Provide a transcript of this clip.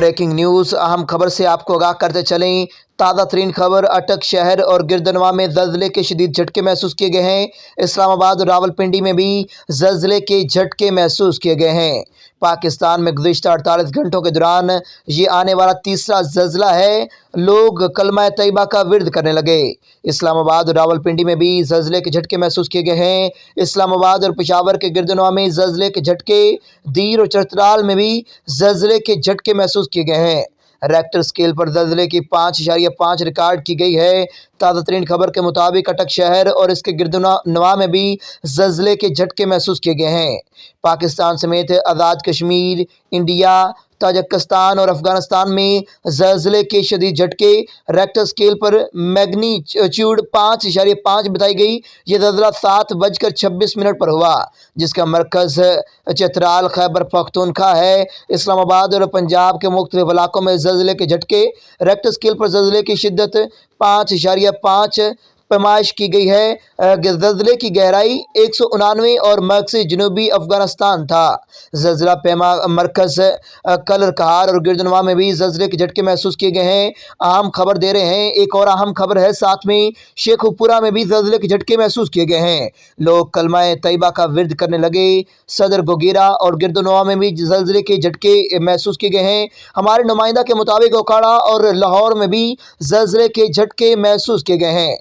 Breaking news अहम खबर से आपको आगाह करते चलें। ताज़ा तरीन खबर, अटक शहर और गिरदनवा में ज़लज़ले के शदीद झटके महसूस किए गए हैं। इस्लामाबाद और रावलपिंडी में भी ज़लज़ले के झटके महसूस किए गए हैं। पाकिस्तान में गुज़िश्ता 48 घंटों के दौरान ये आने वाला तीसरा ज़लज़ला है। लोग कलमा तैयबा का विर्द करने लगे। इस्लामाबाद और रावलपिंडी में भी ज़लज़ले के झटके महसूस किए गए हैं। इस्लामाबाद और पेशावर के गिरदनवा में ज़लज़ले के झटके, दीर और चतराल में भी ज़लज़ले के झटके महसूस किए गए हैं। रेक्टर स्केल पर ज़लज़ले की 5.5 रिकॉर्ड की गई है। ताज़ा तरीन खबर के मुताबिक अटक शहर और इसके गिरदनवा में भी ज़लज़ले के झटके महसूस किए गए हैं। पाकिस्तान समेत आज़ाद कश्मीर, इंडिया, ताजिकिस्तान और अफ़गानिस्तान में ज़लज़ले के शदीद झटके रेक्टर स्केल पर मैग्नीट्यूड 5.5 बताई गई। ये ज़लज़ला 7:26 पर हुआ, जिसका मरकज़ चतराल खैबर पख्तूनख्वा है। इस्लामाबाद और पंजाब के मुख्तलिफ इलाकों में ज़लज़ले के झटके रेक्टर स्केल पर ज़लज़ले की शिद्दत 5.5 पैमाइश की गई है। ज़लज़ले की गहराई 199 और मरकज़ी जनूबी अफ़गानिस्तान था। ज़लज़ला पैमा मरकज़ कलर कहार और गिरदनवा में भी ज़लज़ले के झटके महसूस किए गए हैं। अहम खबर दे रहे हैं, एक और अहम खबर है साथ में। शेखुपुरा में भी ज़लज़ले के झटके महसूस किए गए हैं। लोग कलमा तैयबा का विर्द करने लगे। सदर गोगीरा और गिरदनवा में भी ज़लज़ले के झटके महसूस किए गए हैं। हमारे नुमाइंदा के मुताबिक ओकाड़ा और लाहौर में भी ज़लज़ले के झटके महसूस किए गए हैं।